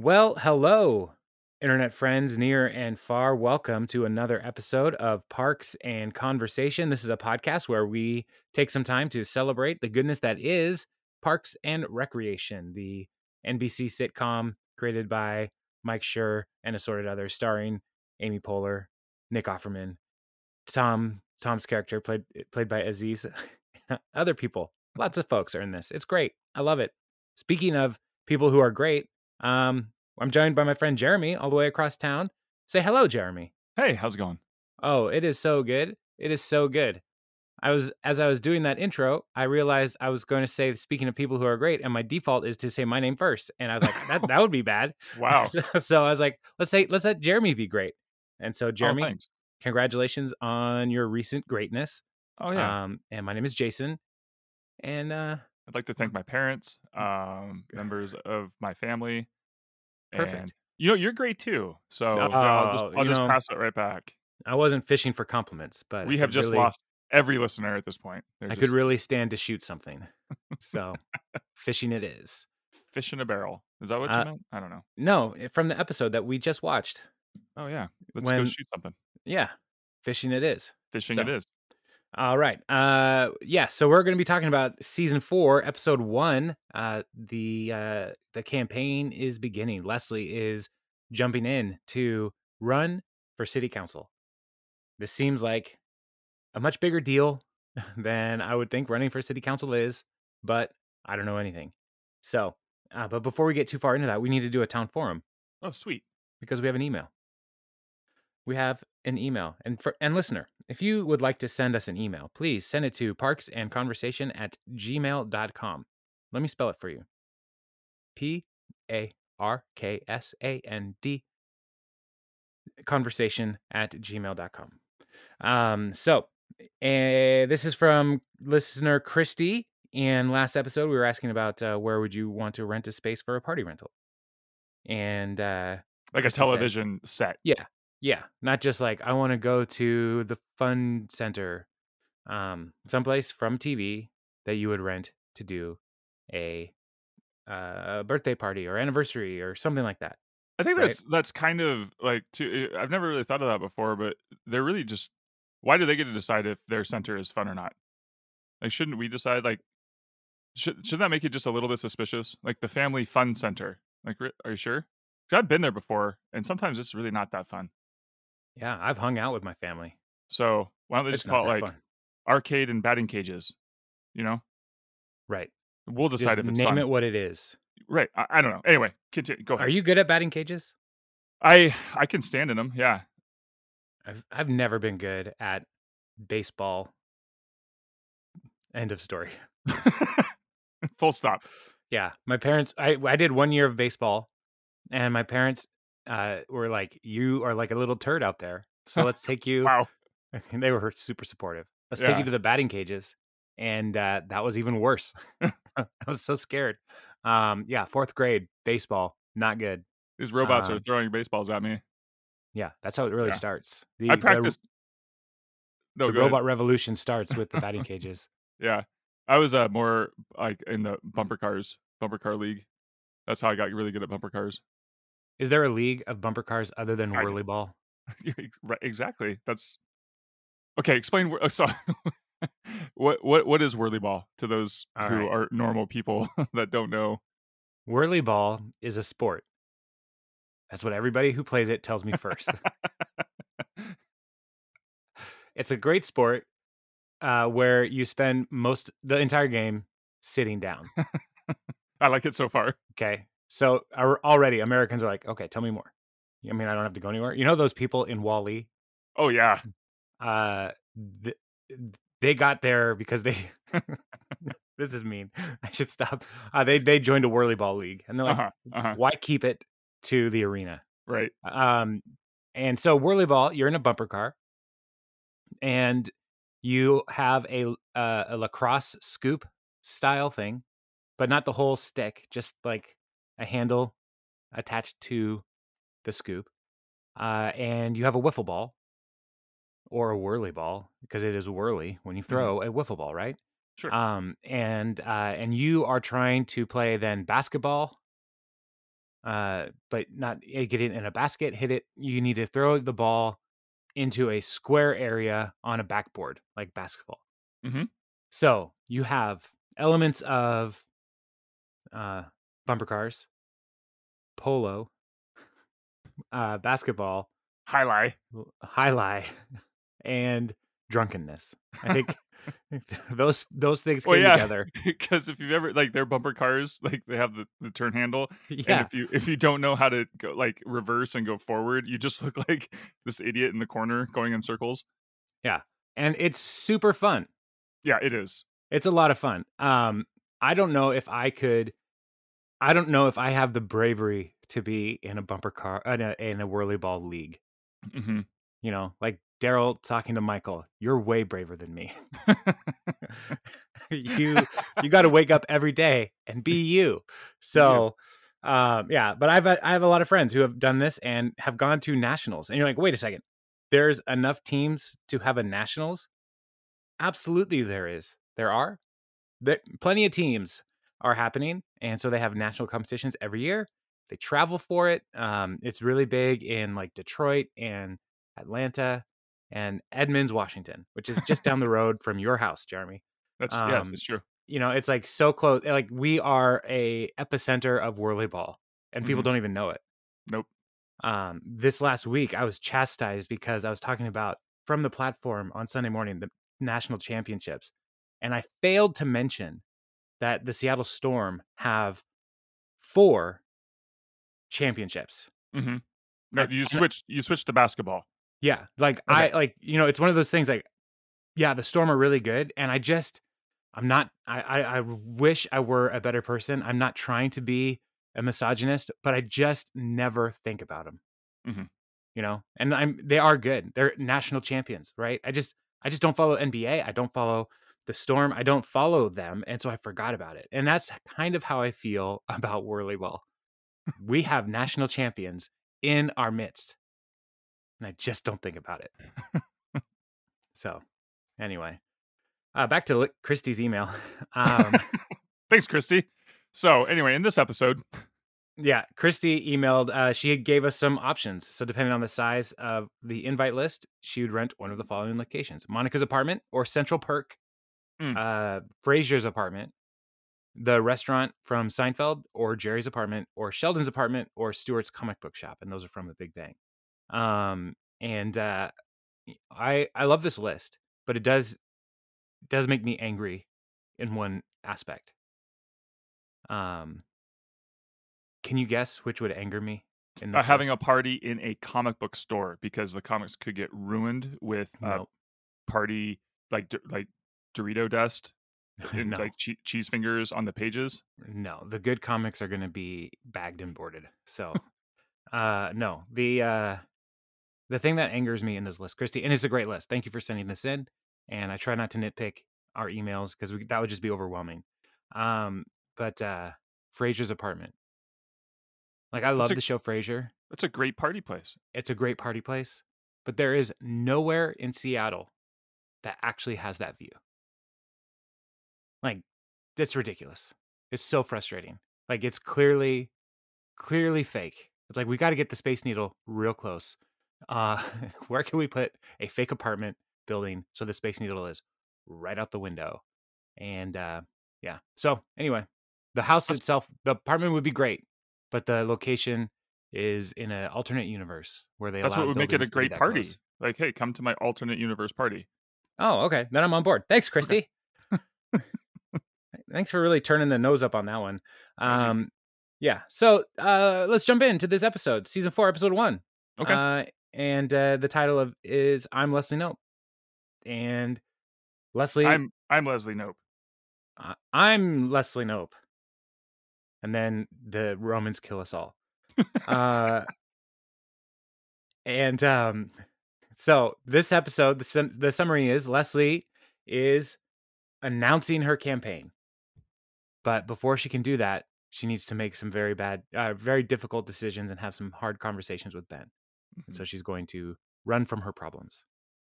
Well, hello, internet friends near and far. Welcome to another episode of Parks and Conversation. This is a podcast where we take some time to celebrate the goodness that is Parks and Recreation, the NBC sitcom created by Mike Schur and assorted others, starring Amy Poehler, Nick Offerman, Tom's character played by Aziz, other people. Lots of folks are in this. It's great. I love it. Speaking of people who are great, I'm joined by my friend Jeremy all the way across town. Say hello, Jeremy. Hey, how's it going? Oh, it is so good. It is so good. As I was doing that intro, I realized I was going to say, speaking of people who are great, and my default is to say my name first. And I was like, that would be bad. Wow. So I was like, let's let Jeremy be great. And so Oh, Jeremy, thanks. congratulations on your recent greatness. Oh, yeah. And my name is Jason. And I'd like to thank my parents, members of my family, and perfect. you're great too. So yeah, Oh, I'll just pass it right back. I wasn't fishing for compliments, but We have just lost every listener at this point. They're I could just really stand to shoot something. So fishing it is. fish in a barrel. Is that what you meant? I don't know. No, from the episode that we just watched. Oh yeah, let's go When shoot something. Yeah, fishing it is. Fishing it So, is. all right. Yeah, so we're going to be talking about season 4, episode 1. The campaign is beginning. Leslie is jumping in to run for city council. This seems like a much bigger deal than I would think running for city council is, but I don't know anything. So, but before we get too far into that, we need to do a town forum Oh, sweet. because we have an email. We have an email. And listener, if you would like to send us an email, please send it to parksandconversation@gmail.com. Let me spell it for you. PARKSAND conversation@gmail.com. This is from listener Christy. And last episode, we were asking about where would you want to rent a space for a party rental? And Like Christy a said, television set. yeah, not just like I want to go to the fun center, someplace from TV that you would rent to do a birthday party or anniversary or something like that, I think right? that's kind of like I've never really thought of that before, but they're really just why do they get to decide if their center is fun or not? Like, shouldn't we decide? Like, should that make it just a little bit suspicious? Like the family fun center. Like, are you sure? Because I've been there before, and sometimes it's really not that fun. Yeah, I've hung out with my family. So why don't they It's just not call it that like fun, arcade and batting cages? You know, right? we'll Just decide if it's name fun. it what it is. Right? I don't know. Anyway, continue. Go Are ahead. you good at batting cages? I can stand in them. Yeah. I've never been good at baseball. End of story. Full stop. Yeah, my parents. I did 1 year of baseball, and my parents were like, "You are like a little turd out there, so let's take you." Wow. And they were super supportive. Let's take you Yeah. to the batting cages, and that was even worse. I was so scared. Yeah, 4th grade baseball, not good. These robots are Um, throwing baseballs at me. yeah, that's how it really Yeah. starts. I The practiced. No, the go ahead. robot revolution starts with the batting cages. Yeah. I was more like in the bumper car league. That's how I got really good at bumper cars. Is there a league of bumper cars other than I whirly ball? Right, exactly. That's okay. Explain. So, what is whirly ball to those All who right, are normal people that don't know? whirly ball is a sport. That's what everybody who plays it tells me first. It's a great sport where you spend the entire game sitting down. I like it so far. Okay, so already Americans are like, okay, tell me more. I mean, I don't have to go anywhere. You know those people in Wall-E? Oh yeah. Uh, th- they got there because they. This is mean. I should stop. They joined a whirly ball league, and they're Uh like, huh. Uh huh. why keep it to the arena? Right. Um, and so whirly ball, you're in a bumper car, and you have a lacrosse scoop style thing, but not the whole stick, just like a handle attached to the scoop. And you have a wiffle ball or a whirly ball because it is whirly when you Hmm. throw a wiffle ball, right? Sure. And you are trying to play then basketball, but not get it in a basket, hit it. You need to throw the ball into a square area on a backboard, like basketball. Mhm. So you have elements of uh, bumper cars, polo, basketball, Highlight. highlight, and drunkenness. I think those things Well, came yeah, together. because if you've ever like, their bumper cars, like, they have the turn handle, and Yeah, if you don't know how to go like, reverse and go forward, you just look like this idiot in the corner going in circles. yeah, and it's super fun. Yeah, it is. It's a lot of fun. I don't know if I could. I don't know if I have the bravery to be in a bumper car in a whirly ball league. Mhm. You know, like Daryl talking to Michael. You're way braver than me. you you got to wake up every day and be you. You do. So, yeah. But I have a lot of friends who have done this and have gone to nationals. And you're like, wait a second. There's enough teams to have a nationals. Absolutely, there is. There are. Plenty of teams are happening, and so they have national competitions every year. They travel for it. It's really big in like Detroit and Atlanta and Edmonds, Washington, which is just down the road from your house, Jeremy. That's yes, Um, it's true. it's like so close. Like we are a epicenter of whirly ball, and people Mhm. don't even know it. Nope. This last week, I was chastised because I was talking about from the platform on Sunday morning the national championships, and I failed to mention that the Seattle Storm have 4 championships. Mhm. No, I and you switched to basketball. yeah, like, Okay. it's one of those things, like, yeah, the Storm are really good, and I'm not I wish I were a better person. I'm not trying to be a misogynist, but I just never think about them. Mhm. And they are good. They're national champions, right? I just don't follow NBA. I don't follow the Storm. I don't follow them, and so I forgot about it. And that's kind of how I feel about Whirlyball. We have national champions in our midst, and I just don't think about it. So, anyway, back to Christie's email. Um, Thanks, Christy. So, anyway, in this episode, yeah, Christy emailed. She gave us some options. So, depending on the size of the invite list, she would rent one of the following locations: Monica's apartment or Central Perk, mm, Frasier's apartment, the restaurant from Seinfeld, or Jerry's apartment, or Sheldon's apartment, or Stewart's comic book shop. And those are from The Big Bang. And I love this list, but it does make me angry in one aspect. Um, can you guess which would anger me in this having a list? party in a comic book store because the comics could get ruined with No, party like Dorito dust and no, like cheese fingers on the pages. no. The good comics are going to be bagged and boarded. So, no. The thing that angers me in this list, Christy, and it's a great list. Thank you for sending this in. And I try not to nitpick our emails because that would just be overwhelming. Um, but Frasier's apartment. Like I That's love a the show Frasier. that's a great party place. It's a great party place, but there is nowhere in Seattle that actually has that view. Like it's ridiculous. It's so frustrating. Like it's clearly fake. It's like we got to get the Space Needle real close. Uh where can we put a fake apartment building so the Space Needle is right out the window? And yeah. So, anyway, the house That's itself, the apartment would be great, but the location is in an alternate universe where they that's what allow would make it a buildings to be great that close. party. Like, hey, come to my alternate universe party. Oh, okay. Then I'm on board. Thanks, Okay, Christy. Thanks for really turning the nose up on that one. that was easy. Um, yeah. So let's jump into this episode, season 4, episode 1. Okay, And the title of is I'm Leslie Nope. And Leslie, I'm Leslie Nope. I'm Leslie Nope. And then the Romans kill us all. Uh, and So this episode, the summary is Leslie is announcing her campaign. But before she can do that, she needs to make some very difficult decisions and have some hard conversations with Ben. And Mhm. so she's going to run from her problems,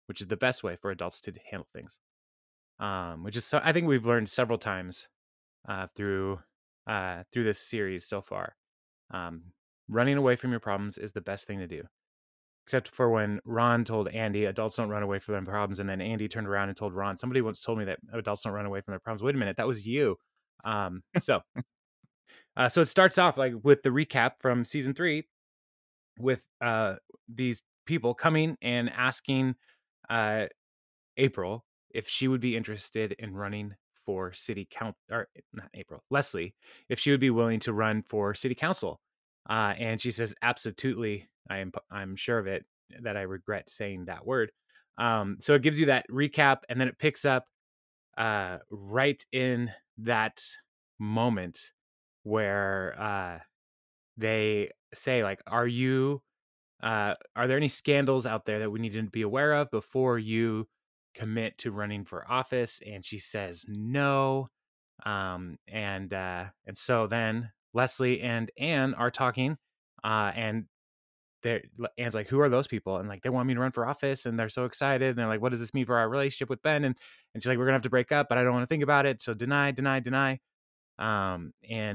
which is the best way for adults to handle things. I think we've learned several times through this series so far. running away from your problems is the best thing to do. Except for when Ron told Andy, adults don't run away from their problems. And then Andy turned around and told Ron, somebody once told me that adults don't run away from their problems. Wait a minute, that was you. So it starts off like with the recap from season 3 with these people coming and asking uh, April if she would be interested in running for city council, or not April, Leslie, if she would be willing to run for city council. And she says, absolutely. I'm sure of it, that I regret saying that word. So it gives you that recap, and then it picks up right in that moment where they say, like, are there any scandals out there that we need to be aware of before you commit to running for office? And she says no. And so then Leslie and Anne are talking, and Anne's like, who are those people? And like, they want me to run for office, and they're so excited. And they're like, what does this mean for our relationship with Ben? And she's like, we're gonna have to break up, but I don't want to think about it. So deny, deny, deny. And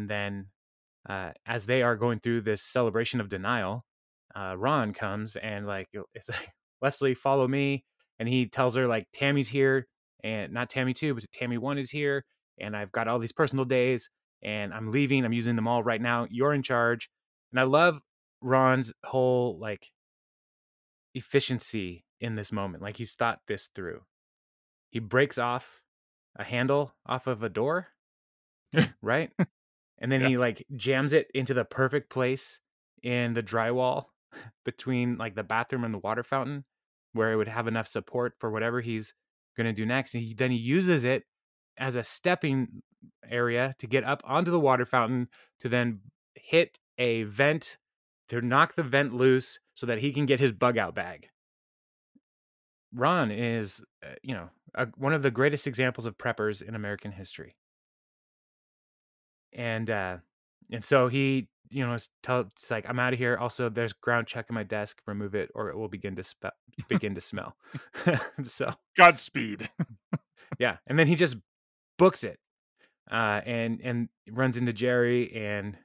then as they are going through this celebration of denial, Ron comes and like, it's like, Leslie, follow me. And he tells her like, Tammy's here, and not Tammy 2, but Tammy 1 is here. And I've got all these personal days, and I'm leaving. I'm using them all right now. You're in charge. And I love Ron's whole like efficiency in this moment. Like, he's thought this through. He breaks off a handle off of a door, right? And then Yeah. he like jams it into the perfect place in the drywall between like the bathroom and the water fountain, where it would have enough support for whatever he's going to do next. And then he uses it as a stepping area to get up onto the water fountain, to then hit a vent, to knock the vent loose so that he can get his bug out bag. Ron is, one of the greatest examples of preppers in American history. And so he, it's like, I'm out of here. Also, there's ground check in my desk. Remove it, or it will begin to smell. So Godspeed. yeah, and then he just books it, and runs into Jerry. And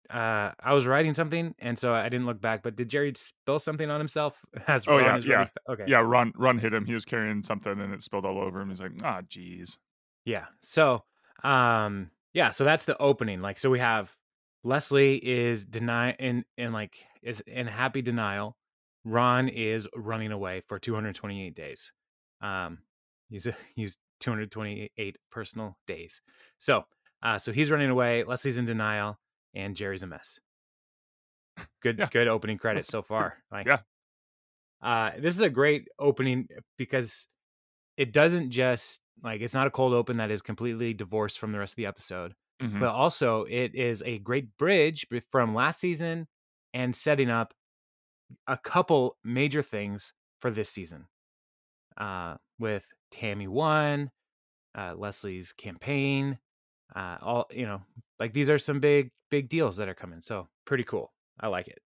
I was writing something, and so I didn't look back. But did Jerry spill something on himself as Oh Ron yeah, is yeah, running? Okay, yeah. Run hit him. He was carrying something, and it spilled all over him. He's like, ah, geez. yeah. So, so that's the opening. Like, so we have Leslie is is in happy denial. Ron is running away for 228 days. Um, he's 228 personal days. So he's running away. Leslie's in denial, and Jerry's a mess. Yeah, Good opening credits that's so far. Like, yeah. this is a great opening because it doesn't just like, it's not a cold open that is completely divorced from the rest of the episode, Hmm. but also it is a great bridge from last season and setting up a couple major things for this season. With Tammy 1, Leslie's campaign, all, like, these are some big deals that are coming. So pretty cool. I like it.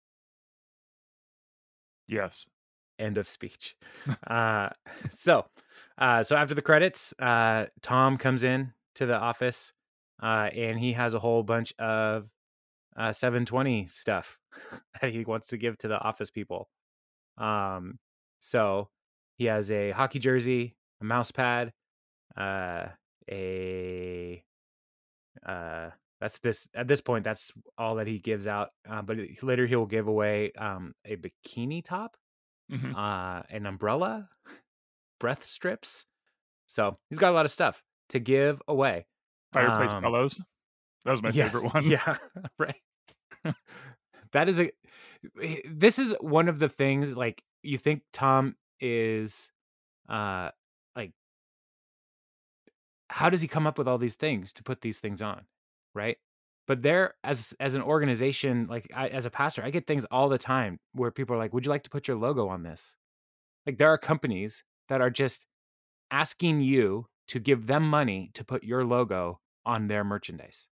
Yes. End of speech. Uh, so, so after the credits, Tom comes in to the office, and he has a whole bunch of 720 stuff that he wants to give to the office people. So he has a hockey jersey, a mouse pad, a that's this at this point. That's all that he gives out. But later he will give away a bikini top, Hmm. an umbrella, breath strips. So he's got a lot of stuff to give away. Fireplace Um, bellows. That was my yes, favorite one. yeah, right. That is this is one of the things, like, you think Tom is, uh, like, how does he come up with all these things to put these things on, right? But there, as an organization, like, as a pastor, I get things all the time where people are like, "Would you like to put your logo on this?" Like, there are companies that are just asking you to give them money to put your logo on their merchandise.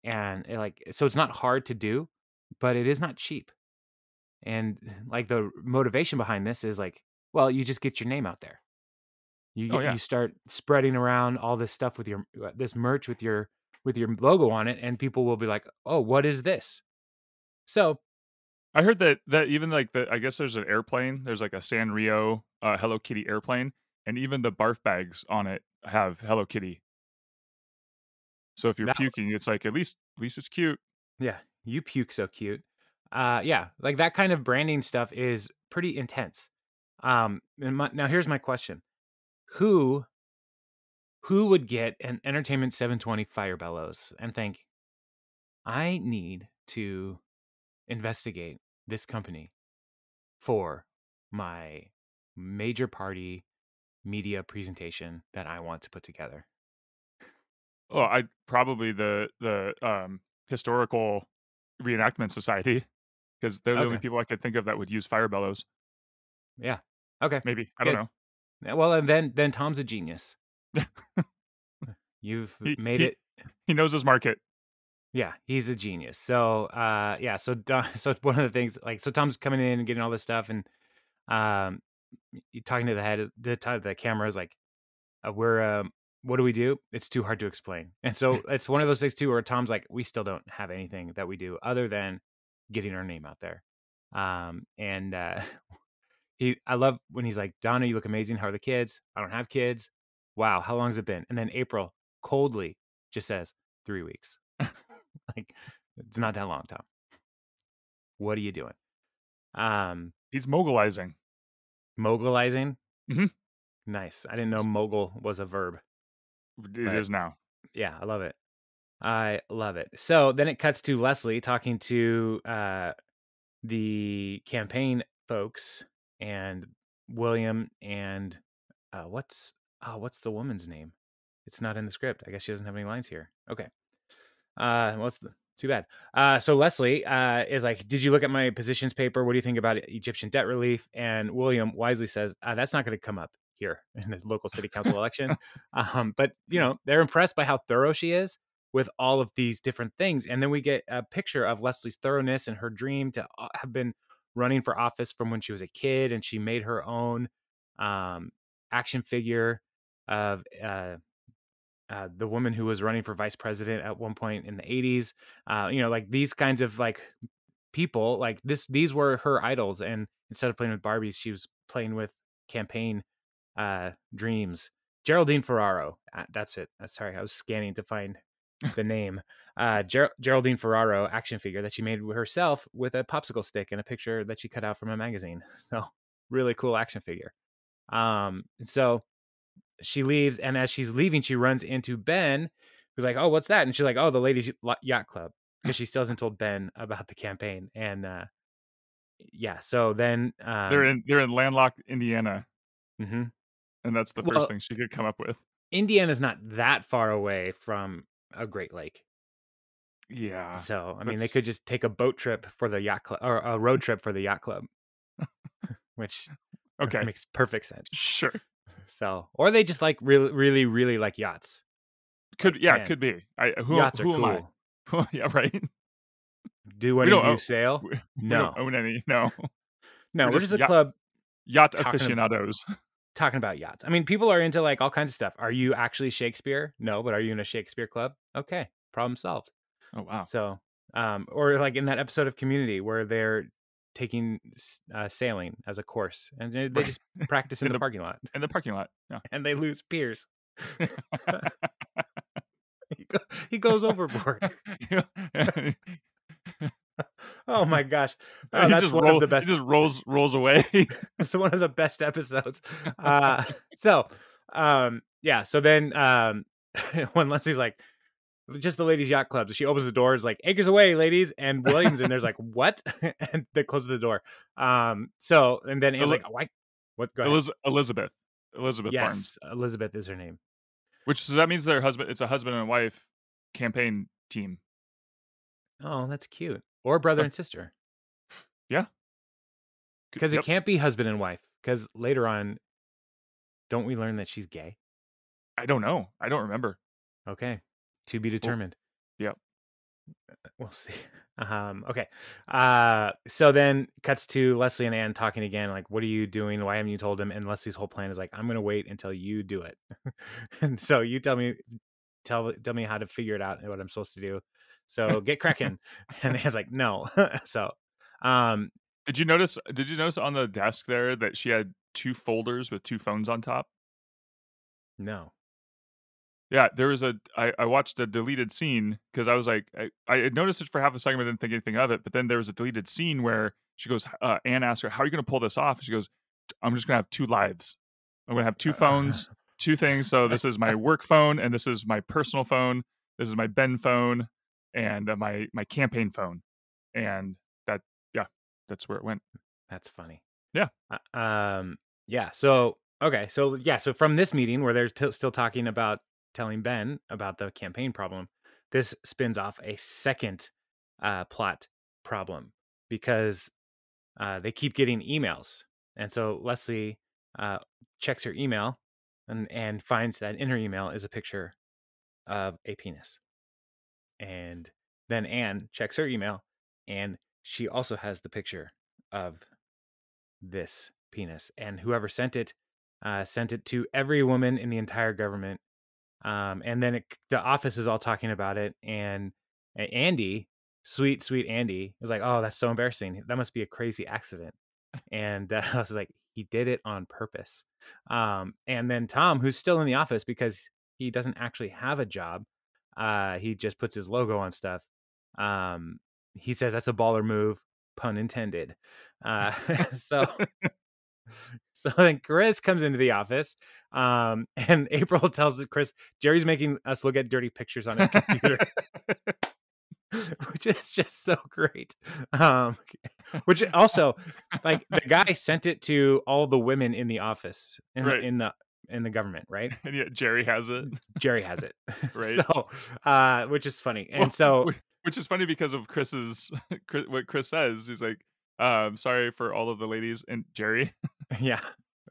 And so it's not hard to do, but it is not cheap. And like, the motivation behind this is like, well, you just get your name out there. Oh yeah. You start spreading around all this stuff with your this merch with your logo on it, and people will be like, "Oh, what is this?" So I heard that even, like, I guess there's an airplane, there's, like, a Sanrio, Hello Kitty airplane, and even the barf bags on it have Hello Kitty. So if you're That puking, it's like, at least it's cute. Yeah, you puke so cute. Yeah, like that kind of branding stuff is pretty intense. Now here's my question: Who who would get an Entertainment 720 Fire Bellows and think I need to investigate this company for my major party media presentation that I want to put together? Oh, I probably the historical reenactment society, because 'cause they're the only Okay, people I could think of that would use fire bellows. yeah, okay, Maybe, I don't good. know. Yeah, well, and then Tom's a genius. You've He made he it. he knows his market. Yeah, he's a genius. So, yeah, so so one of the things, like, so Tom's coming in and getting all this stuff, and um, talking to the head, the camera is like, "We're what do we do? It's too hard to explain." And so it's one of those things too, where Tom's like, "We still don't have anything that we do other than getting our name out there." And I love when he's like, "Donna, you look amazing. How are the kids? I don't have kids. Wow, how long has it been?" And then April coldly just says, "3 weeks." Like, it's not that long, Tom. What are you doing? Um, He's mogulizing. Mogulizing? Mhm. Nice. I didn't know mogul was a verb, It but is now. yeah, I love it. I love it. So then it cuts to Leslie talking to the campaign folks and William and what's the woman's name? It's not in the script. I guess she doesn't have any lines here. Okay. Too bad. So Leslie is like, "Did you look at my positions paper? What do you think about Egyptian debt relief?" And William wisely says, "That's not going to come up here in the local city council election." But they're impressed by how thorough she is with all of these different things, and then we get a picture of Leslie's thoroughness and her dream to have been running for office from when she was a kid, and she made her own um, action figure of the woman who was running for vice president at one point in the 80s. Like these kinds of like people, like these were her idols, and instead of playing with Barbies, she was playing with campaign dreams. Geraldine Ferraro, that's it. Sorry, I was scanning to find the name. Geraldine Ferraro action figure that she made herself with a popsicle stick and a picture that she cut out from a magazine. So really cool action figure. So she leaves, and as she's leaving, she runs into Ben, who's like, "Oh, what's that?" And she's like, "Oh, the ladies' yacht club," because she still hasn't told Ben about the campaign. And yeah, so then, They're in landlocked Indiana, mhm. and that's the first Well, thing she could come up with. Indiana's not that far away from a Great Lake, Yeah. so I mean, they That's could just take a boat trip for the yacht club or a road trip for the yacht club, which okay. makes perfect sense. Sure. So, or they just like really, really, really like yachts. Like, Yeah, man, could be. I yachts are who am I? cool. Yeah, right? Do We any don't of you own sail? we don't No, own any, no. no, We're we're just just a club yacht talking aficionados. talking about yachts. I mean, people are into like all kinds of stuff. Are you actually Shakespeare? No, but are you in a Shakespeare club? Okay, problem solved. Oh, wow. So, or like in that episode of Community where they're taking sailing as a course, and they Right. just practice in In the the parking lot, in the parking lot, yeah. and they lose Pierce. He goes overboard. Oh my gosh! Oh, He that's just one of roll the he best. just rolls away. It's one of the best episodes. So, yeah. So then, when Leslie's like, just the ladies' yacht club. So she opens the door, is like, "Anchors away, ladies," and Williams in there's like, "What?" And they close the door. So and then Anne's Eli like, "Why? What? Go ahead." Elizabeth Barnes, Yes, Elizabeth is her name. which so that means it's a husband and wife campaign team. Oh, that's cute. Or brother Huh, and sister, yeah, because it yep. can't be husband and wife. Because later on, don't we learn that she's gay? I don't know. I don't remember. Okay, to be Well, determined. yep. We'll see. Okay. So then cuts to Leslie and Anne talking again, like, "What are you doing? Why haven't you told him?" And Leslie's whole plan is like, "I'm gonna wait until you do it." And so you tell me how to figure it out and what I'm supposed to do. So get cracking. And Anne's like, "No." So Um, Did you notice on the desk there that she had 2 folders with 2 phones on top? no. Yeah, there was I watched a deleted scene because I was like I had noticed it for half a second, but didn't think anything of it, but then there was a deleted scene where she goes, Anne asks her, "How are you gonna pull this off?" And she goes, "I'm just gonna have 2 lives. I'm gonna have 2 phones, 2 things, so this is my work phone, and this is my personal phone. This is my Ben phone, and, my campaign phone." And that yeah, that's where it went. That's funny. Yeah. Yeah. So okay. So yeah. So from this meeting where they're still talking about telling Ben about the campaign problem, this spins off a second plot problem because they keep getting emails, and so Leslie uh, checks her email and finds that in her email is a picture of a penis, and then Anne checks her email, and she also has the picture of this penis, and whoever sent it to every woman in the entire government. And then the office is all talking about it, and Andy, sweet Andy, was like, "Oh, that's so embarrassing. That must be a crazy accident." And I was like, "He did it on purpose." And then Tom, who's still in the office because he doesn't actually have a job, he just puts his logo on stuff. Um, he says that's a baller move, pun intended. Uh, so so then Chris comes into the office, and April tells Chris, Jerry's making us look at dirty pictures on his computer, which is just so great. Um, which also, like, the guy sent it to all the women in the office Right. in the government, right? And yet Jerry has it, Jerry has it, right? so which is funny, Well, and so which is funny because of Chris's what Chris says. He's like, sorry for all of the ladies and Jerry." yeah.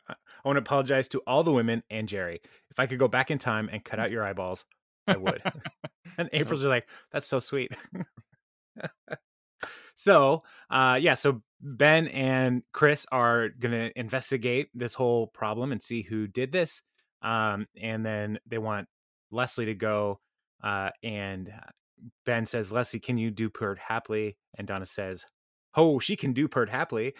I want to apologize to all the women and Jerry. If I could go back in time and cut out your eyeballs, I would. And So April's just like, that's so sweet. So, yeah, so Ben and Chris are gonna investigate this whole problem and see who did this. And then they want Leslie to go. And Ben says, "Leslie, can you do Pert Happily?" And Donna says, "Oh, she can do Pert Happily."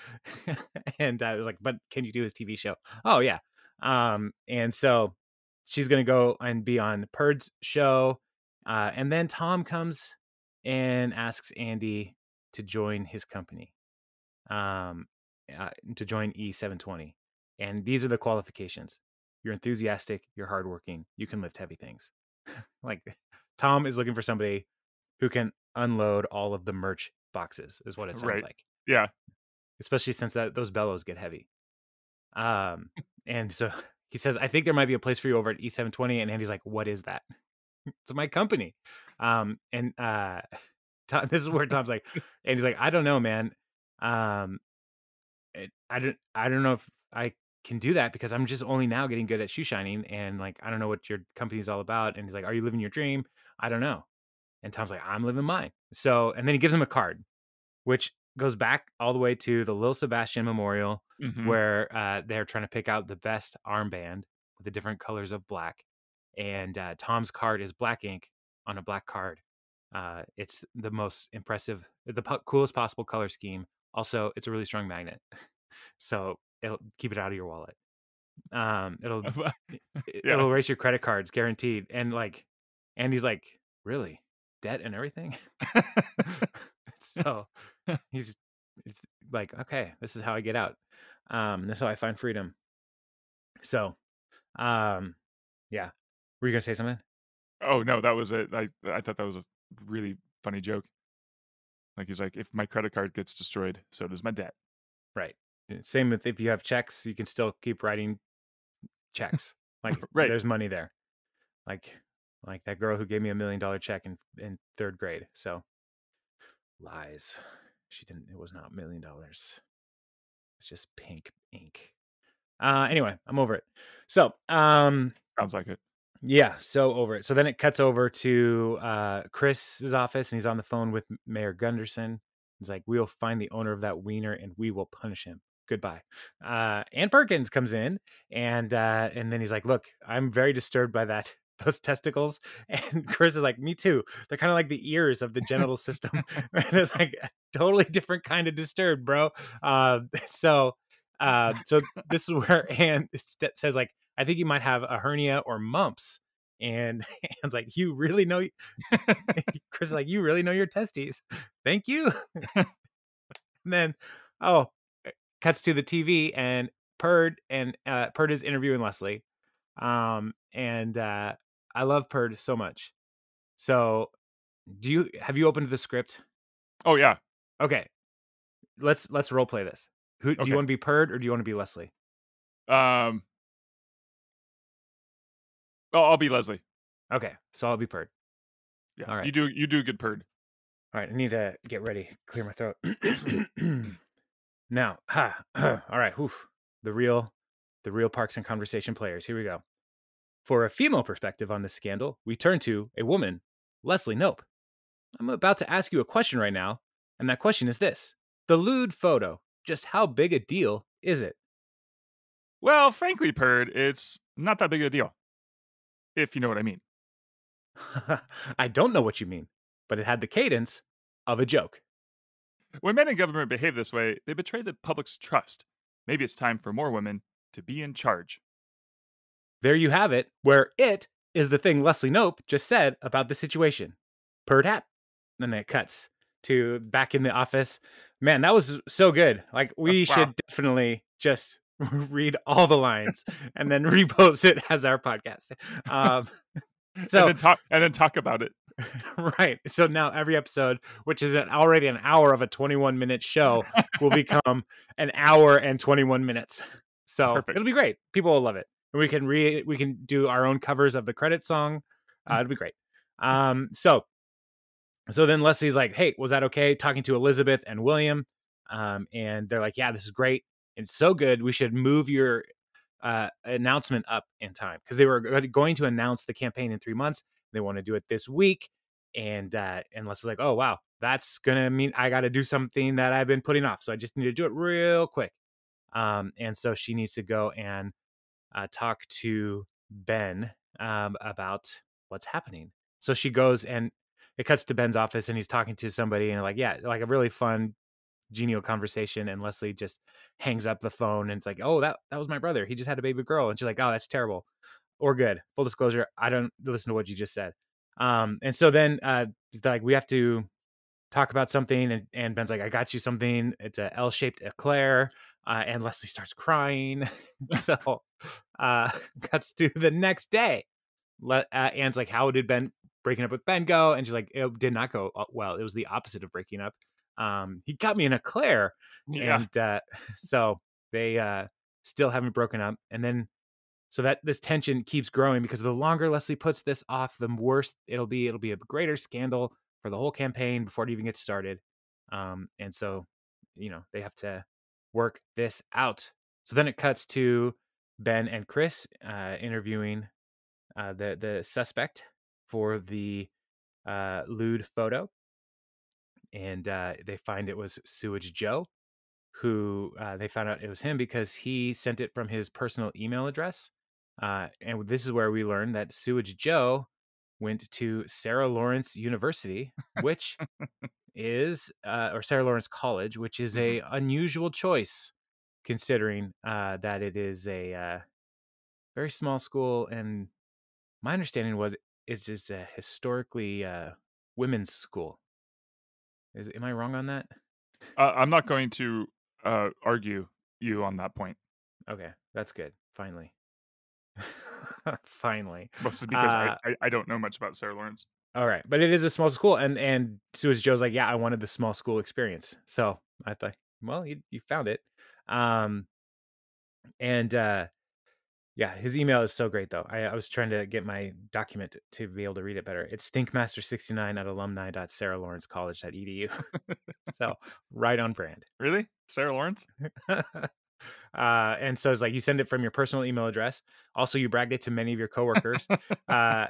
And I was like, "But can you do his TV show?" "Oh yeah." And so she's gonna go and be on Perd's show. And then Tom comes and asks Andy to join his company, um, to join E720. And these are the qualifications: you're enthusiastic, you're hardworking, you can lift heavy things. Like, Tom is looking for somebody who can unload all of the merch boxes, is what it sounds right. like, Yeah. especially since those bellows get heavy. Um, and so he says, "I think there might be a place for you over at E720." And Andy's like, "What is that?" "It's my company." And this is where Tom's like, and he's like, "I don't know, man. Um, I don't know if I can do that because I'm just only now getting good at shoe shining, and like I don't know what your company's all about." And he's like, "Are you living your dream?" "I don't know." And Tom's like, "I'm living mine." So, and then he gives him a card, which goes back all the way to the Lil Sebastian Memorial, Mhm. where they're trying to pick out the best armband with the different colors of black. And Tom's card is black ink on a black card. It's the most impressive, the coolest possible color scheme. Also, it's a really strong magnet, so it'll keep it out of your wallet. It'll Yeah. it'll erase your credit cards, guaranteed. And like, Andy's like, "Really, debt and everything?" So he's it's like, "Okay, this is how I get out. This is how I find freedom." So, um, yeah. Were you gonna say something? Oh, no, that was it. I thought that was a really funny joke. Like, he's like, "If my credit card gets destroyed, so does my debt." Right. Same with if you have checks, you can still keep writing checks. Like, Right. there's money there. Like like that girl who gave me $1 million check in third grade. So lies. She didn't. It was not $1 million. It's just pink ink. Anyway, I'm over it. So, Sounds like it. yeah, so over it. So then it cuts over to Chris's office, and he's on the phone with Mayor Gunderson. He's like, "We'll find the owner of that wiener, and we will punish him. Goodbye." Ann Perkins comes in, and then he's like, "Look, I'm very disturbed by that those testicles. And Chris is like, me too. They're kind of like the ears of the genital system. And it's like a totally different kind of disturbed, bro. Uh, so, so this is where Anne says, like, I think you might have a hernia or mumps. And Anne's like, you really know, Chris is like, you really know your testes. Thank you. And then, oh, it cuts to the TV and Perd is interviewing Leslie. And I love Perd so much. So, have you opened the script? Oh yeah. Okay, let's role play this. Who do you Okay. want to be, Perd or do you want to be Leslie? Um. Oh, I'll be Leslie. Okay, so I'll be Perd. Yeah. All right, You do a good Perd. all right. I need to get ready, clear my throat. Now, all right. Whew, the real, the real Parks and Conversation players. Here we go. For a female perspective on this scandal, we turn to a woman, Leslie Knope. I'm about to ask you a question right now, and that question is this: the lewd photo. Just how big a deal is it? Well, frankly, Perd, it's not that big a deal. If you know what I mean. I don't know what you mean, but it had the cadence of a joke. When men in government behave this way, they betray the public's trust. Maybe it's time for more women to be in charge. There you have it, where it is the thing Leslie Knope just said about the situation. Perhaps. Then it cuts to back in the office. Man, that was so good. Like, That's we wow. should definitely just read all the lines and then repost it as our podcast. Um, so And then talk about it. right. So now every episode, which is already an hour of a 21-minute show, will become an hour and 21 minutes. So Perfect. it'll be great. People will love it. And we can do our own covers of the credit song. It'll be great. So then Leslie's like, "Hey, was that okay?" Talking to Elizabeth and William, and they're like, "Yeah, this is great. It's so good. We should move your announcement up in time because they were going to announce the campaign in 3 months. They want to do it this week." And Leslie's like, "Oh wow, that's gonna mean I got to do something that I've been putting off. So I just need to do it real quick." And so she needs to go and talk to Ben about what's happening. So she goes and it cuts to Ben's office and he's talking to somebody and like, yeah, like a really fun, genial conversation. And Leslie just hangs up the phone and it's like, oh, that was my brother. He just had a baby girl. And she's like, oh, that's terrible or good. Full disclosure, I don't listen to what you just said. And so then it's like, we have to talk about something. And Ben's like, I got you something. It's a L-shaped eclair. And Leslie starts crying. So cuts to the next day. Anne's like, how did breaking up with Ben go? And she's like, it did not go well. It was the opposite of breaking up. He got me an eclair. Yeah. And so they still haven't broken up. And then so that this tension keeps growing because the longer Leslie puts this off, the worse it'll be. It'll be a greater scandal for the whole campaign before it even gets started. And so, they have to work this out. So then it cuts to Ben and Chris interviewing the suspect for the lewd photo, and they find it was Sewage Joe, who they found out it was him because he sent it from his personal email address. And this is where we learn that Sewage Joe went to Sarah Lawrence University, which is or Sarah Lawrence College, which is Hmm. a unusual choice considering that it is a very small school, and my understanding was is a historically women's school. Am I wrong on that? I'm not going to argue you on that point, Okay, that's good. Finally. Finally. mostly because Uh I don't know much about Sarah Lawrence. all right, but it is a small school, and Suez Joe's like, yeah, I wanted the small school experience. So I thought, well, you found it. Um and Yeah, his email is so great though. I was trying to get my document to be able to read it better. It's stinkmaster69 at alumni.sarahLawrenceCollege.edu. So right on brand. Really, Sarah Lawrence? And so it's like you send it from your personal email address. Also, you bragged it to many of your coworkers. uh,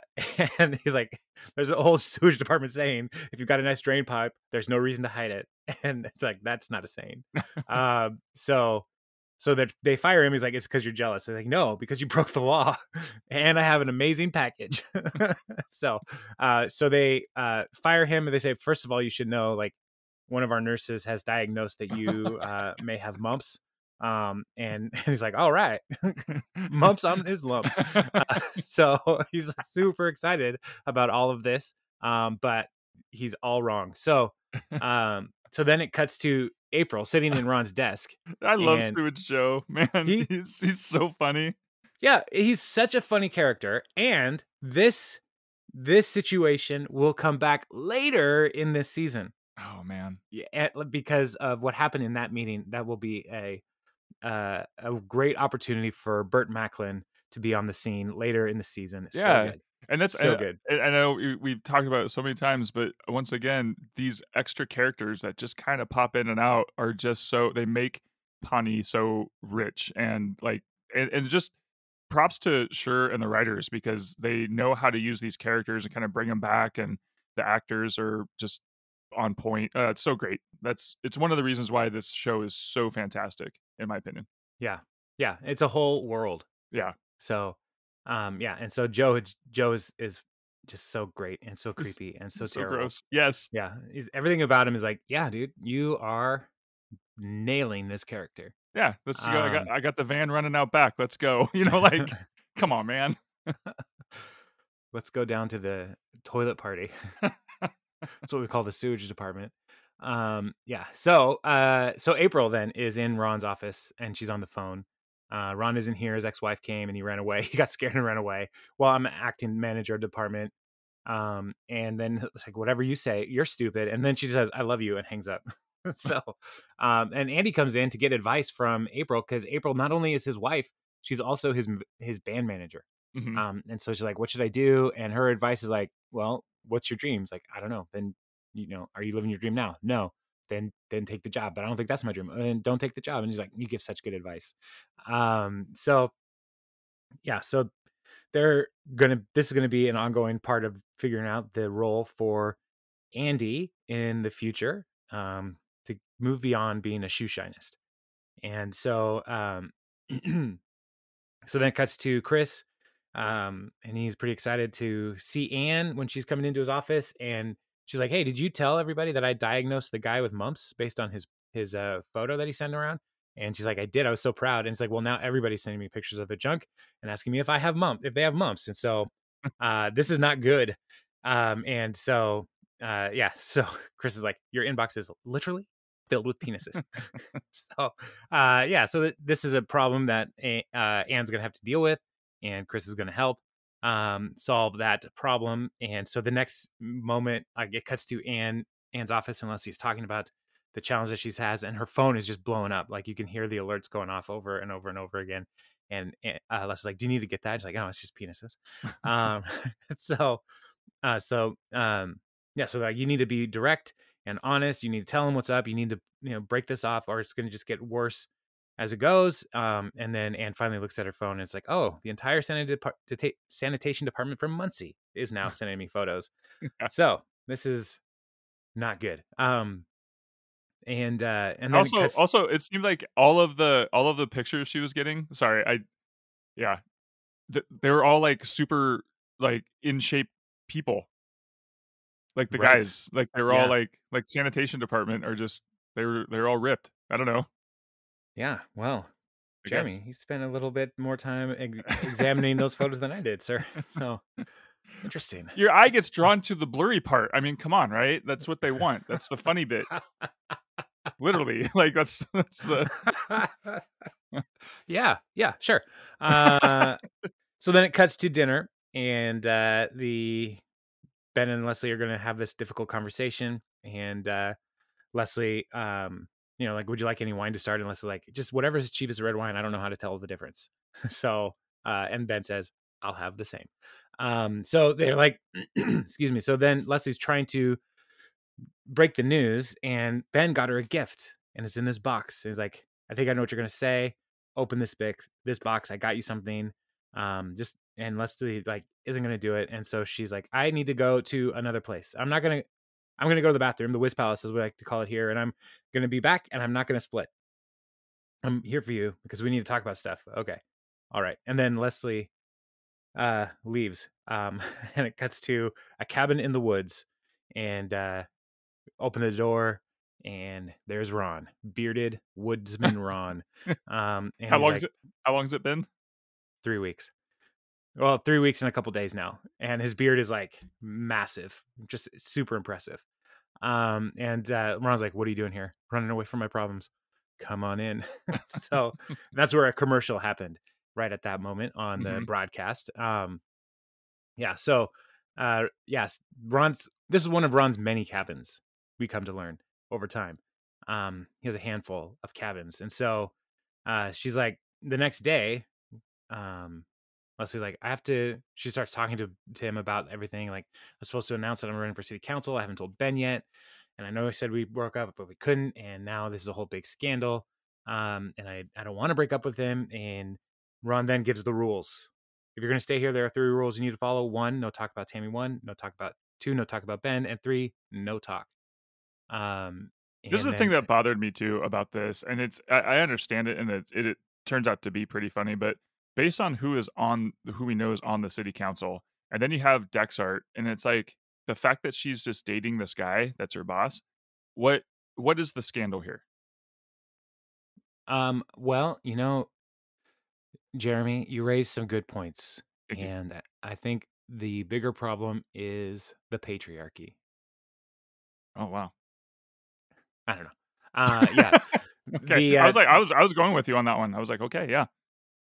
and he's like, there's a whole sewage department saying, if you've got a nice drain pipe, there's no reason to hide it. And it's like, that's not a saying. So So that they fire him. He's like, it's because you're jealous. They're like, no, because you broke the law, and I have an amazing package. So they fire him, and they say, first of all, you should know, like, one of our nurses has diagnosed that you may have mumps. And he's like, all right, mumps on his lumps. So he's super excited about all of this, but he's all wrong. So then it cuts to April sitting in Ron's desk, I love and Sewage Joe, man. he He's so funny. yeah, he's such a funny character, and this situation will come back later in this season. Oh man. Yeah, because of what happened in that meeting. That will be a great opportunity for Burt Macklin to be on the scene later in the season. It's so Yeah, good, and that's so good. and I know we've talked about it so many times, but once again, these extra characters that just kind of pop in and out are just so they make Pawnee so rich and like and just props to Schur and the writers because they know how to use these characters and kind of bring them back, and the actors are just on point. It's so great. It's one of the reasons why this show is so fantastic, in my opinion. Yeah, yeah, it's a whole world. Yeah, So, yeah, and so Joe is just so great and so it's, creepy and so it's so terrible. gross. Yes, Yeah, everything about him is like, yeah, dude, you are nailing this character. yeah. Let's go. Um, I got the van running out back. Let's go. Like, come on, man. let's go down to the toilet party. That's what we call the sewage department. Yeah. So April then is in Ron's office and she's on the phone. Ron isn't here. His ex-wife came and he ran away. He got scared and ran away. Well, I'm acting manager of department. And then it's like, whatever you say, you're stupid. And then she says, I love you, and hangs up. so, and Andy comes in to get advice from April because April not only is his wife, she's also his band manager. Hmm. And so she's like, what should I do? And her advice is like, well, what's your dreams? Like, I don't know. Then, are you living your dream now? No. Then take the job. But I don't think that's my dream. And don't take the job. And he's like, you give such good advice. So yeah, so this is gonna be an ongoing part of figuring out the role for Andy in the future, to move beyond being a shoe shinist. And so then it cuts to Chris, and he's pretty excited to see Anne when she's coming into his office, and she's like, "Hey, did you tell everybody that I diagnosed the guy with mumps based on his photo that he sent around?" And she's like, "I did. I was so proud." And it's like, "Well, now everybody's sending me pictures of their junk and asking me if they have mumps." And so, this is not good. And so, yeah. So Chris is like, "Your inbox is literally filled with penises." So, yeah. So this is a problem that Anne's gonna have to deal with, and Chris is gonna help solve that problem. And so the next moment, it cuts to Anne's office, and Leslie's talking about the challenge that she has, and her phone is just blowing up. Like you can hear the alerts going off over and over and over again. And Leslie's like, "Do you need to get that?" She's like, "Oh, it's just penises." Um, so yeah, so like you need to be direct and honest. You need to tell them what's up. You need to break this off, or it's going to just get worse as it goes. And then Anne finally looks at her phone and it's like, oh, the entire sanitation department from Muncie is now sending me photos. So this is not good. And then it cuts. Also, it seemed like all of the pictures she was getting. Sorry, yeah, they were all like super like in shape people. Like the Right. guys, like they were all Yeah. like sanitation department are just they were all ripped. I don't know. Yeah. Well, I Jeremy, guess. he spent a little bit more time examining those photos than I did, sir. So interesting. Your eye gets drawn to the blurry part. I mean, come on, right? That's what they want. That's the funny bit. Literally, like that's the Yeah, yeah, sure. Uh, so then it cuts to dinner, and the Ben and Leslie are going to have this difficult conversation, and Leslie, like, would you like any wine to start? And Leslie's like, just whatever's cheap as red wine. I don't know how to tell the difference. So, and Ben says, I'll have the same. So they're like, excuse me. So then Leslie's trying to break the news, and Ben got her a gift, and it's in this box. And he's like, I think I know what you're gonna say. Open this box. I got you something. Just and Leslie like isn't gonna do it, and so she's like, I need to go to another place. I'm gonna go to the bathroom, the Whiz Palace as we like to call it here, and I'm gonna be back, and I'm not gonna split. I'm here for you because we need to talk about stuff. Okay. All right. And then Leslie leaves. And it cuts to a cabin in the woods and open the door and there's Ron, bearded woodsman Ron. And How he's long's like it how long's it been? 3 weeks. Well, 3 weeks and a couple days now. And his beard is like massive, just super impressive. And Ron's like, "What are you doing here? Running away from my problems? Come on in." So that's where a commercial happened right at that moment on the Mhm, broadcast. Yeah. So, yes, Ron's. This is one of Ron's many cabins. We come to learn over time. He has a handful of cabins, and so she's like, the next day, um, Leslie's like, I have to. She starts talking to him about everything. Like, I'm supposed to announce that I'm running for city council. I haven't told Ben yet, and I know I said we broke up, but we couldn't, and now this is a whole big scandal. And I don't want to break up with him. And Ron then gives the rules. If you're going to stay here, there are 3 rules you need to follow. 1, no talk about Tammy. 1, no talk about 2, no talk about Ben. And 3, no talk. Um, This is and the thing then that bothered me too about this, and I understand it, and it turns out to be pretty funny, but based on who we know is on the city council, and then you have Dexart, and it's like, the fact that she's just dating this guy that's her boss, what what is the scandal here? well, Jeremy, you raised some good points. Thank you. And I think the bigger problem is the patriarchy. Oh, wow. I don't know. Yeah. Okay. The I was going with you on that one. I was like, "Okay, yeah,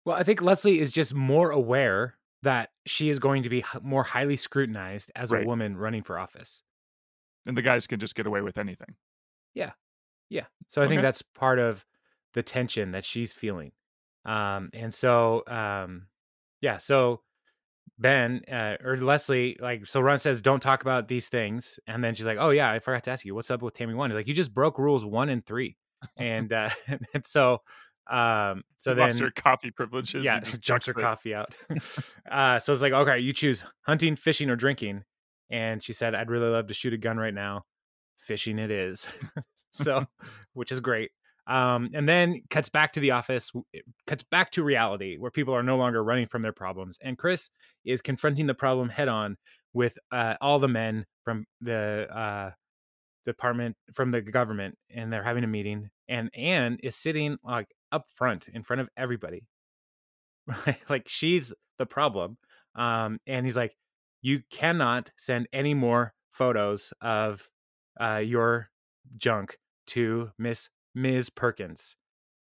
Well, I think Leslie is just more aware that she is going to be more highly scrutinized as a right." woman running for office. And the guys can just get away with anything. Yeah. Yeah. So I think Okay. that's part of the tension that she's feeling. And so yeah, so Ben or Leslie, like, so Ron says, "Don't talk about these things," and then she's like, "Oh yeah, I forgot to ask you, what's up with Tammy 1?" He's like, "You just broke rules 1 and 3," and and so You lost then your coffee privileges, yeah, you just jumps chucks her it. coffee out. So it's like, okay, you choose hunting, fishing, or drinking, and she said, "I'd really love to shoot a gun right now. Fishing it is." So, which is great. And then cuts back to the office, it cuts back to reality where people are no longer running from their problems. And Chris is confronting the problem head on with all the men from the department, from the government, and they're having a meeting. And Anne is sitting like up front in front of everybody. Like she's the problem. And he's like, you cannot send any more photos of your junk to Ms. Perkins.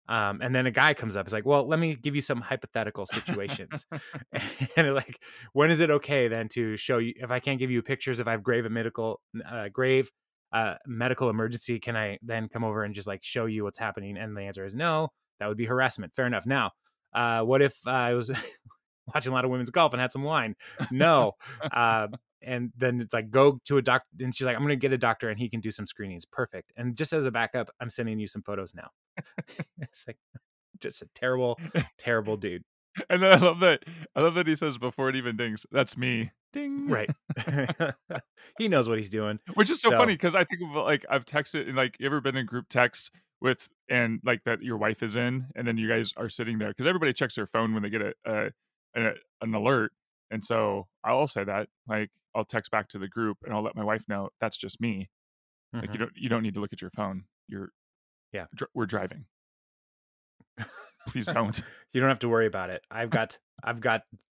And then a guy comes up. He's like, well, let me give you some hypothetical situations. And like, when is it okay then to show you, if I can't give you pictures, if I have grave medical emergency, can I then come over and just like show you what's happening? And the answer is no, that would be harassment. Fair enough. Now, what if I was watching a lot of women's golf and had some wine? No. Uh, and then it's like, go to a doctor. And she's like, I'm going to get a doctor and he can do some screenings. Perfect. And just as a backup, I'm sending you some photos now. It's like just a terrible, terrible dude. And then I love that he says before it even dings, "That's me." Ding. Right. He knows what he's doing. Which is so funny So, because I think of, like, I've texted and, like, you ever been in group text with and, like, that your wife is in, and then you guys are sitting there because everybody checks their phone when they get an alert, and so I'll say that, like, I'll text back to the group, and I'll let my wife know, "That's just me." Like, mhm, you don't need to look at your phone. You're yeah. we're driving. Please don't." You don't have to worry about it. I've got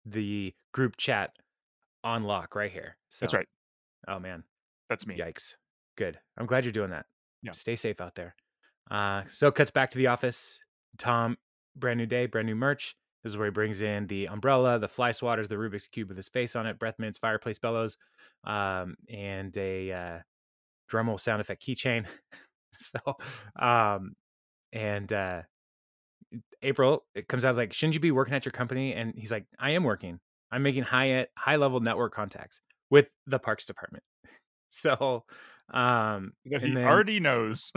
the group chat on lock right here. That's So, right. oh man, That's me. yikes. Good. I'm glad you're doing that. Yeah. Stay safe out there. So cuts back to the office. Tom, brand new day, brand new merch. This is where he brings in the umbrella, the fly swatters, the Rubik's cube with his face on it, breath mints, fireplace bellows, and a Dremel sound effect keychain. So, um, and April, it comes out like, shouldn't you be working at your company? And he's like, I am working. I'm making high level network contacts with the parks department. So, That and he then already knows.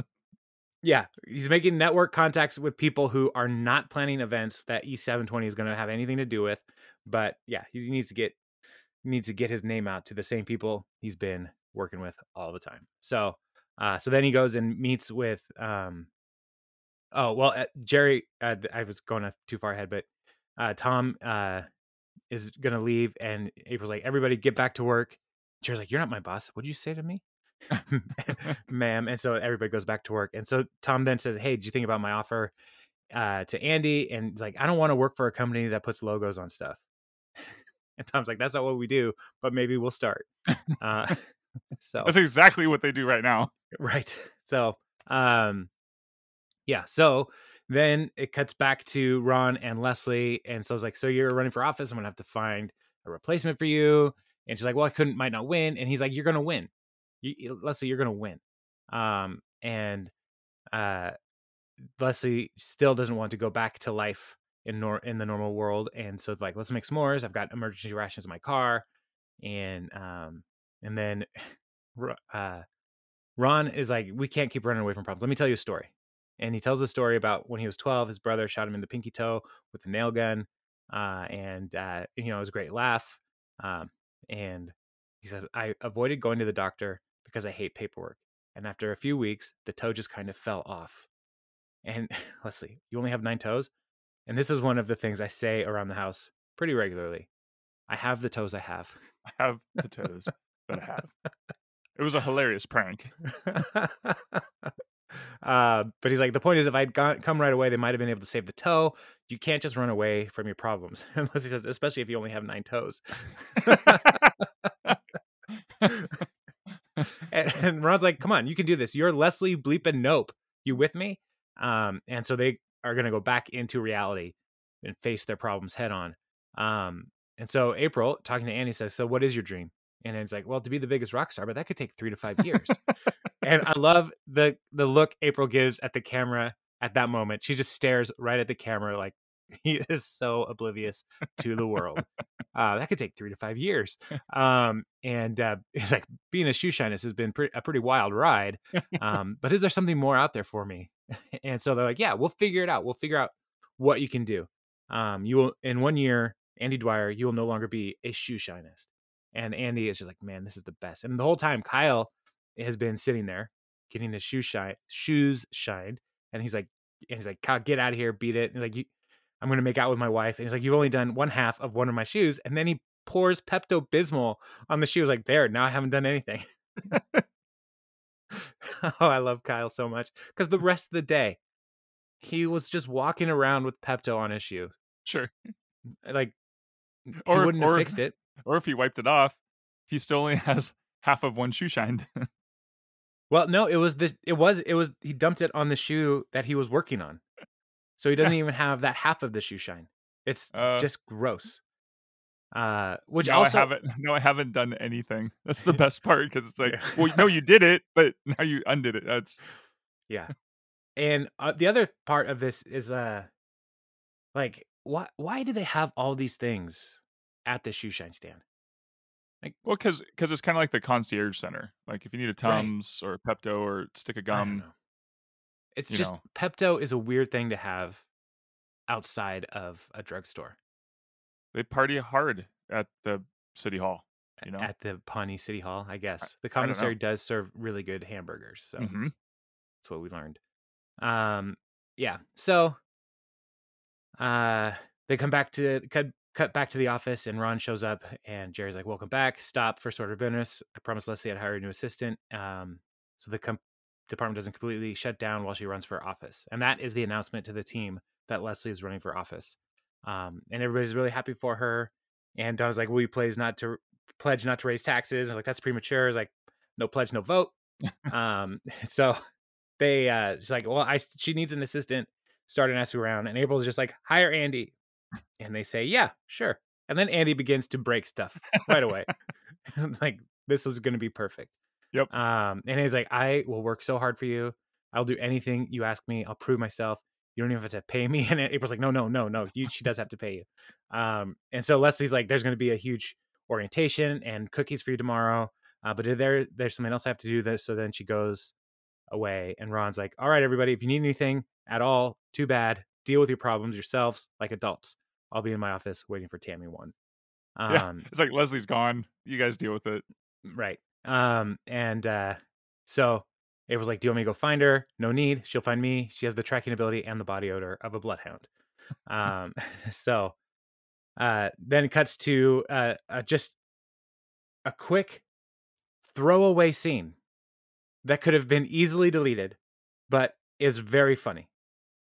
yeah, he's making network contacts with people who are not planning events that E720 is going to have anything to do with. But yeah, he needs to get his name out to the same people he's been working with all the time. So, so then he goes and meets with Oh, well, Jerry, I was going too far ahead, but Tom is gonna leave, and April's like, "Everybody, get back to work." Jerry's like, "You're not my boss. What'd you say to me, ma'am?" And so everybody goes back to work. And so Tom then says, "Hey, did you think about my offer to Andy?" And he's like, "I don't want to work for a company that puts logos on stuff." And Tom's like, "That's not what we do, but maybe we'll start." Uh, so That's exactly what they do right now. right, so um, yeah, so then it cuts back to Ron and Leslie, and so I was like, "So you're running for office? I'm gonna have to find a replacement for you." And she's like, "Well, might not win." And he's like, "You're gonna win, Leslie. You're gonna win." And uh, Leslie still doesn't want to go back to life in the normal world, and so like, let's make s'mores. I've got emergency rations in my car, and then uh, Ron is like, we can't keep running away from problems. Let me tell you a story. And he tells the story about when he was 12, his brother shot him in the pinky toe with a nail gun. It was a great laugh. And he said, I avoided going to the doctor because I hate paperwork. And after a few weeks, the toe just kind of fell off. And Leslie, you only have 9 toes? And this is one of the things I say around the house pretty regularly. I have the toes I have. I have the toes that I have. It was a hilarious prank. But he's like, the point is, if I'd come right away, they might have been able to save the toe. You can't just run away from your problems, unless he says, especially if you only have 9 toes. And Ron's like, come on, you can do this. You're Leslie bleeping Nope. You with me? And so they are going to go back into reality and face their problems head on. And so April, talking to Annie, says, so what is your dream? And it's like, well, to be the biggest rock star, but that could take 3 to 5 years. And I love the look April gives at the camera at that moment. She just stares right at the camera like he is so oblivious to the world. That could take 3 to 5 years. And it's like, being a shoe shyness has been a pretty wild ride. But is there something more out there for me? And so they're like, yeah, we'll figure it out. We'll figure out what you can do. You will, in 1 year, Andy Dwyer, you will no longer be a shoe shyness. And Andy is just like, man, this is the best. And the whole time, Kyle has been sitting there getting his shoes shined. And he's like, Kyle, get out of here, beat it. And like, I'm going to make out with my wife. And he's like, you've only done one half of one of my shoes. And then he pours Pepto-Bismol on the shoes. Like, there, now I haven't done anything. Oh, I love Kyle so much. Because the rest of the day, he was just walking around with Pepto on his shoe. Sure. Like, he Or if wouldn't have fixed it. or if he wiped it off, he still only has half of one shoe shined. Well, no, he dumped it on the shoe that he was working on. So he doesn't even have that half of the shoe shine. It's Uh, just gross. Which now also, I haven't done anything. That's the best part because it's like, well, no, you did it, but now you undid it. That's yeah. And the other part of this is like, why do they have all these things at the shoe shine stand? Like, well, because it's kind of like the concierge center. Like if you need a right. Tums or a Pepto or stick of I don't gum, know. It's you just know, Pepto is a weird thing to have outside of a drugstore they party hard at the city hall. You know, at the Pawnee City Hall, I guess. The I don't know. commissary does serve really good hamburgers, so Hmm. that's what we learned. Yeah. So they come back to cut back to the office, and Ron shows up, and Jerry's like, welcome back, stop for sort of business. I promised Leslie I'd hire a new assistant. So the department doesn't completely shut down while she runs for office. And that is the announcement to the team that Leslie is running for office. And everybody's really happy for her. And Donna's like, will you pledge not to raise taxes? And like, that's premature. It's like, no pledge, no vote. So she's like, well, she needs an assistant. Start and ask around, and April's just like, hire Andy. And they say, yeah, sure. And then Andy begins to break stuff right away. Like, this was going to be perfect. Yep. And he's like, I will work so hard for you. I'll do anything you ask me. I'll prove myself. You don't even have to pay me. And April's like, no. She does have to pay you. And so Leslie's like, there's going to be a huge orientation and cookies for you tomorrow. But there's something else I have to do. So then she goes away, and Ron's like, all right, everybody, if you need anything at all, too bad. Deal with your problems yourselves like adults. I'll be in my office waiting for Tammy 1. Yeah. It's like Leslie's gone. You guys deal with it. Right. And so April's like, "Do you want me to go find her? No need. She'll find me. She has the tracking ability and the body odor of a bloodhound." Um, so then it cuts to just a quick throwaway scene that could have been easily deleted, but is very funny.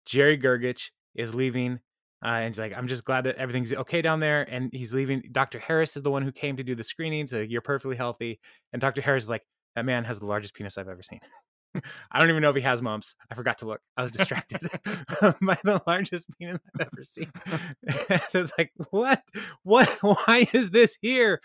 Jerry Gergich is leaving, and he's like, "I'm just glad that everything's okay down there." And he's leaving. Dr. Harris is the one who came to do the screening, so you're perfectly healthy. And Dr. Harris is like, "That man has the largest penis I've ever seen." I don't even know if he has mumps. I forgot to look. I was distracted by the largest penis I've ever seen. So it's like, what? What? Why is this here?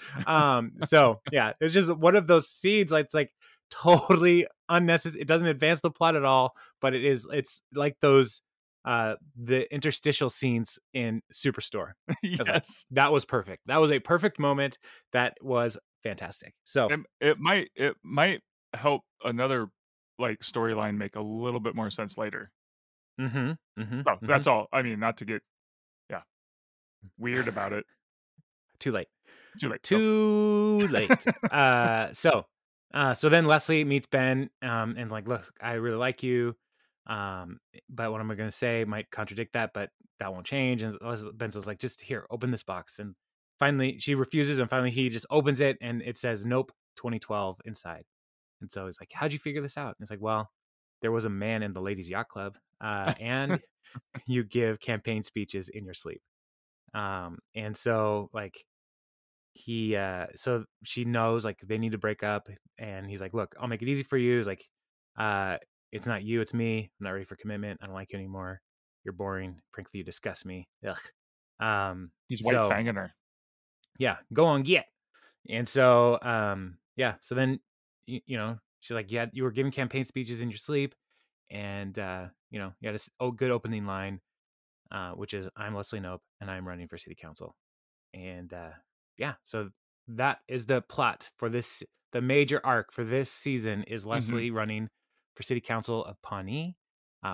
So yeah, it's just one of those seeds. Like, it's like totally unnecessary. It doesn't advance the plot at all, but it's like those the interstitial scenes in Superstore. I was like, Yes. that was perfect. That was a perfect moment. That was fantastic. So It might help another, like, storyline make a little bit more sense later. mhm, mhm, Oh, mhm. that's all. I mean, not to get, yeah, weird about it. Too late. Too late. Okay. Too late. So then Leslie meets Ben, and like, "Look, I really like you, but what am I going to say might contradict that, but that won't change." And Ben's like, "Just here, open this box." And finally, she refuses, and finally, he just opens it, and it says, "Nope, 2012" inside. And so he's like, "How'd you figure this out?" And it's like, "Well, there was a man in the ladies' yacht club, and you give campaign speeches in your sleep." And so like so she knows like they need to break up, and he's like, "Look, I'll make it easy for you." He's like, uh it's not you, it's me. I'm not ready for commitment. I don't like you anymore. You're boring. Frankly, you disgust me. Ugh. He's white So fanging her. yeah, go on, get. And so yeah, so then she's like, "Yeah, you were giving campaign speeches in your sleep." And you had a good opening line, which is, "I'm Leslie Nope and I'm running for city council." And yeah, so that is the plot for this. The major arc for this season is Mhm. Leslie running for city council of Pawnee,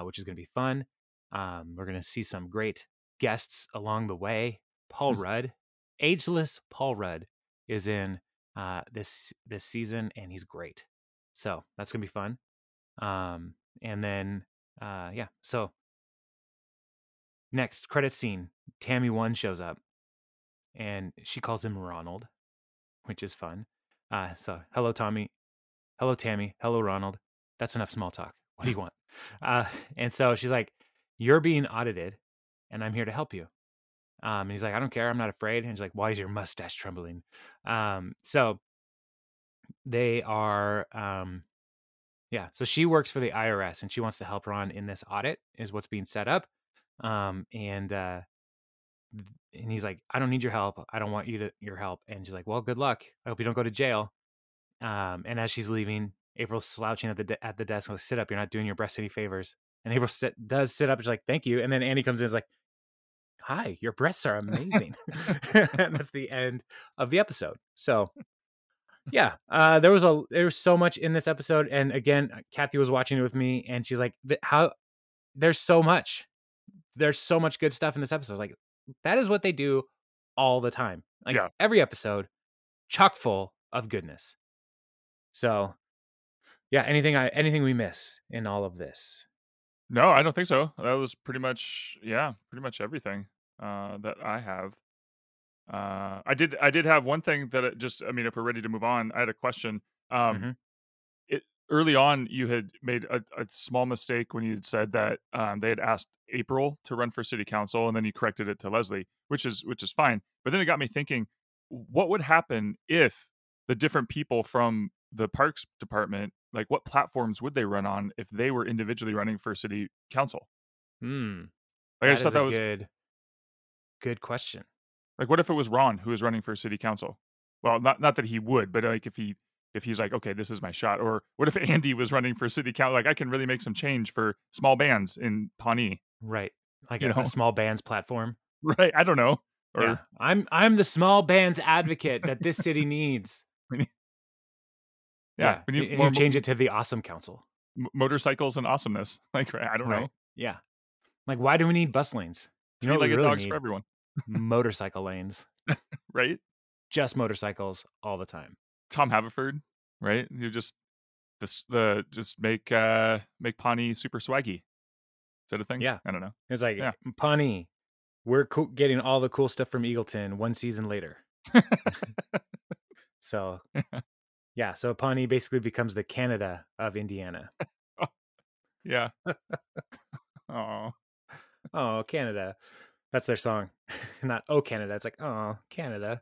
which is going to be fun. We're going to see some great guests along the way. Paul Rudd, ageless Paul Rudd, is in this season, and he's great. So that's gonna be fun. And then yeah, so next credit scene, Tammy One shows up, and she calls him Ronald, which is fun. So hello, Tommy. Hello, Tammy. Hello, Ronald. That's enough small talk. What do you want? Uh, and so she's like, "You're being audited, and I'm here to help you." And he's like, "I don't care. I'm not afraid." And she's like, "Why is your mustache trembling?" So they are, yeah. So she works for the IRS, and she wants to help Ron in this audit, is what's being set up. And he's like, "I don't need your help. I don't want your help." And she's like, "Well, good luck. I hope you don't go to jail." And as she's leaving, April's slouching at the desk, like, "Sit up. You're not doing your breast any favors." And April does sit up. And she's like, "Thank you." And then Andy comes in and is like, "Hi, your breasts are amazing." And that's the end of the episode. So yeah, there was so much in this episode. And again, Kathy was watching it with me, and she's like, "How there's so much. There's so much good stuff in this episode." Like, that is what they do all the time. Like Yeah. every episode, chock full of goodness. So yeah, anything we miss in all of this? No, I don't think so. That was pretty much, yeah, pretty much everything, that I have. I did have one thing that I mean, if we're ready to move on, I had a question. Um, Hmm. it Early on, you had made a small mistake when you had said that, they had asked April to run for city council, and then you corrected it to Leslie, which is fine. But then it got me thinking, what would happen if the different people from the parks department, like, what platforms would they run on if they were individually running for city council? Hmm. Like, I That just thought is a that was, good question. like, what if it was Ron who was running for city council? Well, not that he would, but, like, if he's like, "Okay, this is my shot," or what if Andy was running for city council? Like, I can really make some change for small bands in Pawnee, Right. Like you a know? small band's platform. Right, I don't know. Yeah. Or I'm the small band's advocate that this city needs. we need, yeah, Yeah. we need And more you change it to the awesome council. motorcycles and awesomeness. Like, I don't Right. know. Yeah. Like, why do we need bus lanes? You know what we Three-legged really dogs for need? everyone, Motorcycle lanes. right? Just motorcycles all the time. Tom Haverford, right? You just the just make Pawnee super swaggy. Is that a thing? Yeah. I don't know. It's like, Yeah. Pawnee, we're getting all the cool stuff from Eagleton one season later. So, yeah. So Pawnee basically becomes the Canada of Indiana. Yeah. Oh. Oh, Canada. That's their song. Not Oh Canada. It's like, oh, Canada.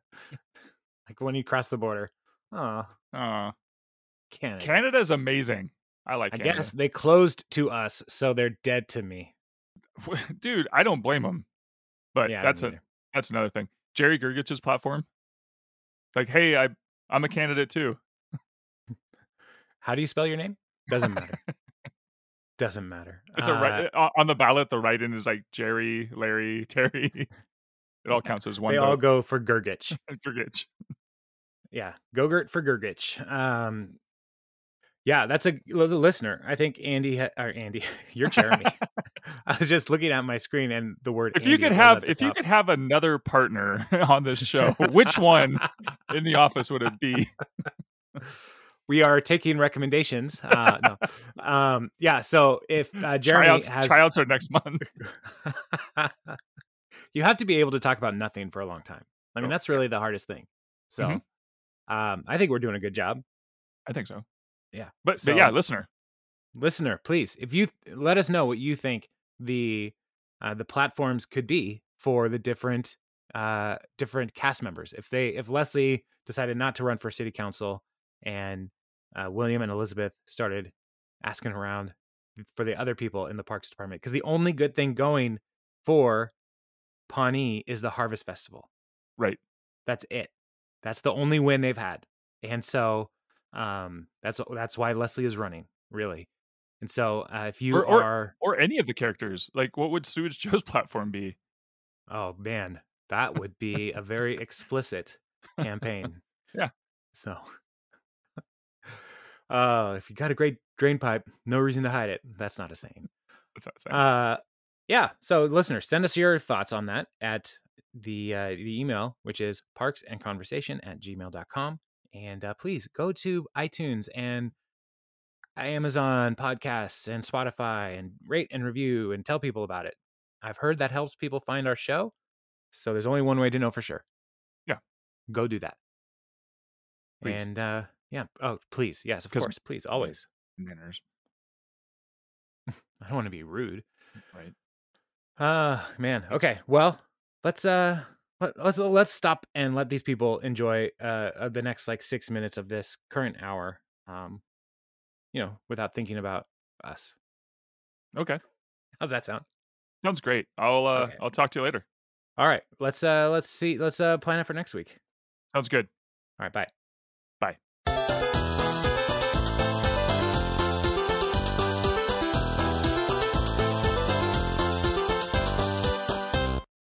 Like when you cross the border. Oh, Aw. Canada. Canada's amazing. I like I guess Canada. they closed to us, so they're dead to me. Dude, I don't blame them. But Yeah, I don't either. that's another thing. Jerry Gergich's platform, like, "Hey, I'm a candidate too." How do you spell your name? Doesn't matter. Doesn't matter. It's a right on the ballot, the write-in is like Jerry, Larry, Terry. It all Yeah, counts as they one all vote. go for Gergich. Gergich. Yeah, Gogurt for Gergich. Yeah, that's a listener. I think Andy or Andy, you're Jeremy. I was just looking at my screen and the word Andy was at the If you top. could have another partner on this show, which one in the office would it be? We are taking recommendations. No, yeah. So if Jeremy has, Tryouts are next month. you have to be able to talk about nothing for a long time. I mean, Oh, that's yeah. really the hardest thing. Mhm. So, I think we're doing a good job. I think so. Yeah. But yeah, So, listener. listener, please, if you let us know what you think the platforms could be for the different cast members. If Leslie decided not to run for city council and William and Elizabeth started asking around for the other people in the parks department, because the only good thing going for Pawnee is the Harvest Festival. Right. That's it. That's the only win they've had. And so that's why Leslie is running, really. And so if you Or or are, or any of the characters. Like, what would Sewage Joe's platform be? oh man, that would be a very explicit campaign. Yeah, So if you got a great drain pipe, no reason to hide it. That's not a saying. that's not the same. Uh yeah. So listeners, send us your thoughts on that at the email, which is parksandconversation@gmail.com. And please go to iTunes and Amazon podcasts and Spotify and rate and review and tell people about it. I've heard that helps people find our show. So there's only one way to know for sure. Yeah, Go do that. please. And yeah. Oh, please. Yes, of 'Cause course. Please. yeah, Always. manners, I don't want to be rude. right? Man. That's Okay. Well, let's let's stop and let these people enjoy the next like 6 minutes of this current hour. Without thinking about us. okay. How's that sound? Sounds great. Okay. I'll talk to you later. All right. Let's plan it for next week. Sounds good. All right. Bye.